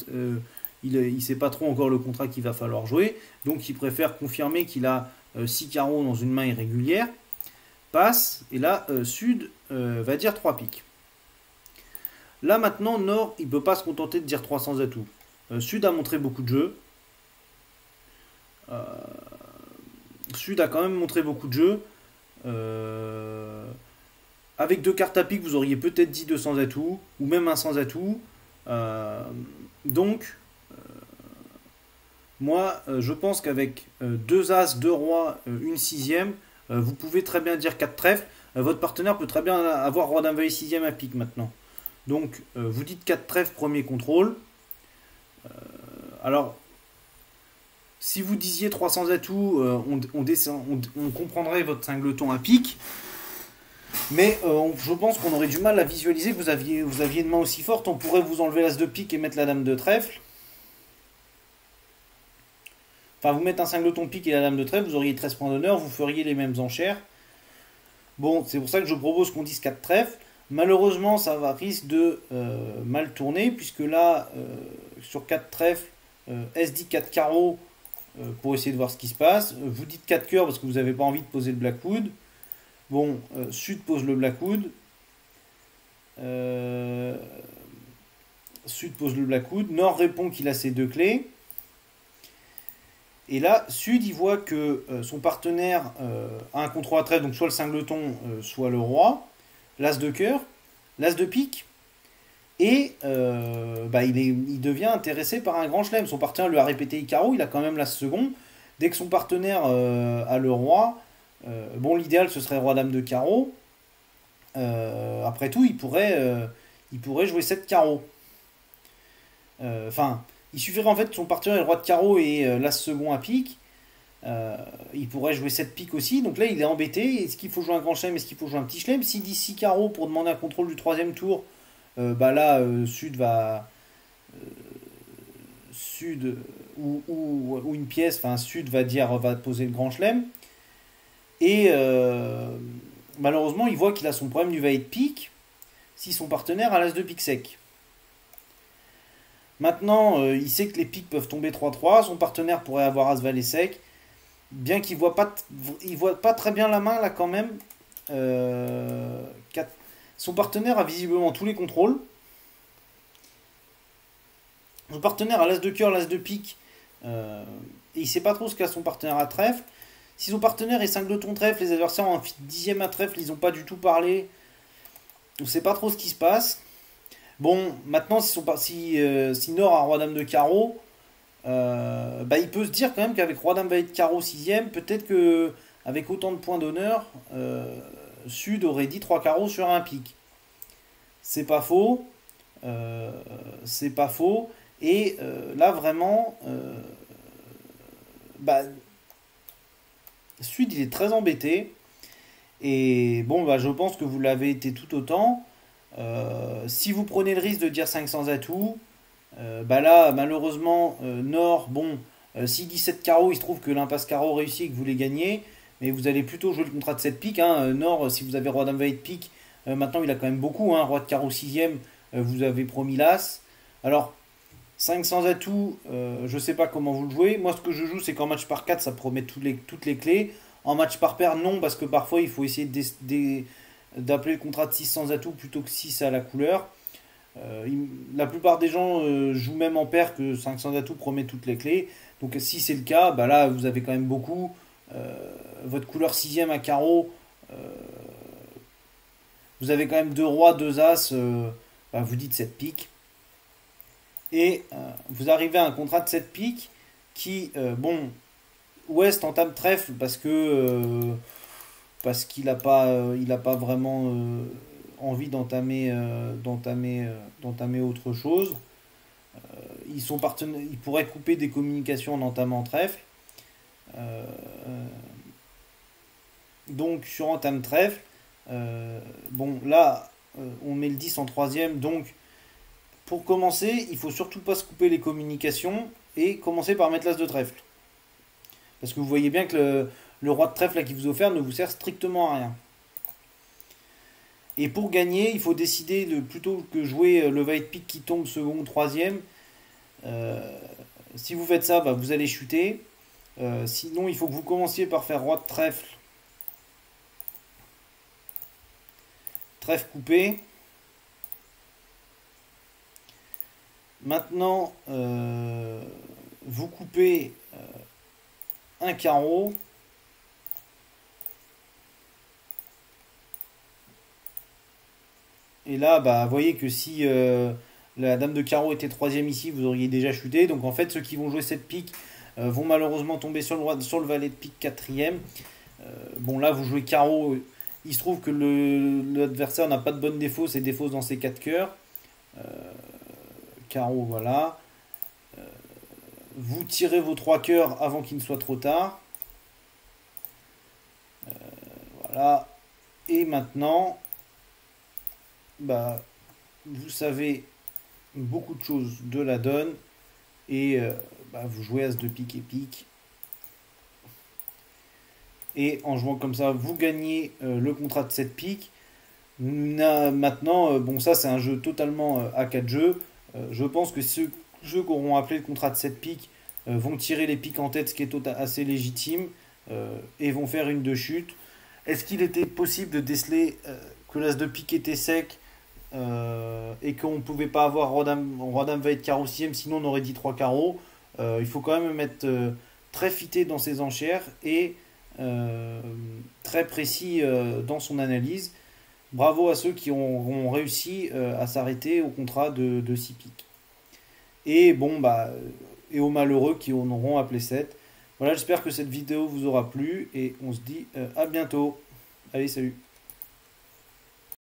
il ne sait pas trop encore le contrat qu'il va falloir jouer. Donc il préfère confirmer qu'il a 6 carreaux dans une main irrégulière. Passe, et là, Sud va dire 3 piques. Là maintenant, Nord, il ne peut pas se contenter de dire 300 atouts. Sud a montré beaucoup de jeux. Sud a quand même montré beaucoup de jeux. Avec 2 cartes à pique, vous auriez peut-être dit 200 atouts, ou même un sans atout. Donc, moi, je pense qu'avec 2 as, 2 rois, une 6ème, vous pouvez très bien dire 4 trèfles. Votre partenaire peut très bien avoir roi d'un valet 6ème à pique maintenant. Donc, vous dites 4 trèfles, premier contrôle. Alors, si vous disiez 300 atouts, on comprendrait votre cingleton à pique. Mais je pense qu'on aurait du mal à visualiser que vous aviez une main aussi forte. On pourrait vous enlever l'as de pique et mettre la dame de trèfle. Enfin, vous mettez un cingleton pique et la dame de trèfle, vous auriez 13 points d'honneur, vous feriez les mêmes enchères. Bon, c'est pour ça que je propose qu'on dise 4 trèfles. Malheureusement, ça risque de mal tourner, puisque là, sur 4 trèfles, S dit 4 carreaux pour essayer de voir ce qui se passe. Vous dites 4 cœurs parce que vous n'avez pas envie de poser le Blackwood. Bon, Sud pose le Blackwood. Sud pose le Blackwood. Nord répond qu'il a ses 2 clés. Et là, Sud, il voit que son partenaire a un contrôle à trèfle, donc soit le cingleton, soit le roi. L'as de cœur, l'as de pique. Et il devient intéressé par un grand chelem. Son partenaire lui a répété carreau, il a quand même l'as second. Dès que son partenaire a le roi, l'idéal ce serait roi dame de carreau. Après tout, il pourrait jouer 7 carreaux. Il suffirait en fait que son partenaire ait le roi de carreau et l'as second à pique. Il pourrait jouer 7 piques aussi. Donc là, il est embêté. Est-ce qu'il faut jouer un grand chelem? Est-ce qu'il faut jouer un petit chelem? S'il dit 6 carreaux pour demander un contrôle du 3ème tour, Sud va. Sud ou une pièce, Sud va poser le grand chelem. Et malheureusement, il voit qu'il a son problème du valet de pique si son partenaire a l'as de pique sec. Maintenant, il sait que les piques peuvent tomber 3-3. Son partenaire pourrait avoir as valet sec. Bien qu'il voit pas très bien la main là quand même. Son partenaire a visiblement tous les contrôles. Son partenaire a l'as de cœur, l'as de pique. Et il sait pas trop ce qu'a son partenaire à trèfle. Si son partenaire est cingleton trèfle, les adversaires ont un 10ème à trèfle, ils n'ont pas du tout parlé. On sait pas trop ce qui se passe. Bon, maintenant, si Nord a roi dame de carreau, bah, il peut se dire quand même qu'avec Roi Dame Valet de Carreau 6ème, peut-être que avec autant de points d'honneur, Sud aurait dit 3 carreaux sur un pic. C'est pas faux. euh, c'est pas faux. Et là vraiment, bah, Sud il est très embêté. Et bon, bah, je pense que vous l'avez été tout autant. Si vous prenez le risque de dire 500 atouts, bah là, malheureusement, Nord, bon, si 17 carreaux, il se trouve que l'impasse carreau réussit et que vous les gagnez, mais vous allez plutôt jouer le contrat de 7 piques. Hein. Nord, si vous avez Roi Dame Valet de pique, maintenant il a quand même beaucoup. Hein. Roi de carreau 6ème, vous avez promis l'As. Alors, 500 atouts, je sais pas comment vous le jouez. Moi, ce que je joue, c'est qu'en match par 4 ça promet toutes les clés. En match par paire, non, parce que parfois il faut essayer d'appeler le contrat de 600 atouts plutôt que 6 à la couleur. La plupart des gens jouent même en paire que 500 atouts promet toutes les clés. Donc si c'est le cas, bah là vous avez quand même beaucoup. Votre couleur 6ème à carreau, euh, vous avez quand même 2 rois, 2 as, bah, vous dites 7 piques. Et vous arrivez à un contrat de 7 piques qui, bon, Ouest entame trèfle parce qu'il n'a pas, il a pas vraiment envie d'entamer autre chose. Ils pourraient couper des communications en entamant trèfle. Euh, donc sur entame trèfle, bon là on met le 10 en troisième. Donc pour commencer, il faut surtout pas se couper les communications et commencer par mettre l'as de trèfle. Parce que vous voyez bien que le roi de trèfle là, qui vous est offert ne vous sert strictement à rien. Et pour gagner, il faut décider de plutôt que jouer le valet de pique qui tombe second ou troisième. Euh, Si vous faites ça, bah, vous allez chuter. Sinon, il faut que vous commenciez par faire roi de trèfle, trèfle coupé. Maintenant, vous coupez un carreau. Et là, bah, vous voyez que si la dame de carreau était troisième ici, vous auriez déjà chuté. Donc en fait, ceux qui vont jouer cette pique vont malheureusement tomber sur le valet de pique quatrième. Bon, là, vous jouez carreau. Il se trouve que l'adversaire n'a pas de bonne défausse et défausse dans ses 4 cœurs. Euh, Carreau, voilà. Vous tirez vos 3 cœurs avant qu'il ne soit trop tard. Voilà. Et maintenant, bah, vous savez beaucoup de choses de la donne. Et bah, vous jouez as de pique et pique. Et en jouant comme ça, vous gagnez le contrat de 7 piques. Maintenant, bon, ça c'est un jeu totalement à 4 jeux. Je pense que ceux qui auront appelé le contrat de 7 piques vont tirer les piques en tête, ce qui est assez légitime, et vont faire une de chute. Est-ce qu'il était possible de déceler que l'as de pique était sec et qu'on ne pouvait pas avoir Roi Dame Valet de carreau 6ème, sinon on aurait dit 3 carreaux. Il faut quand même être très fité dans ses enchères et très précis dans son analyse. Bravo à ceux qui ont réussi à s'arrêter au contrat de 6 piques. Et bon, bah, et aux malheureux qui en auront appelé 7. Voilà, j'espère que cette vidéo vous aura plu et on se dit à bientôt. Allez, salut!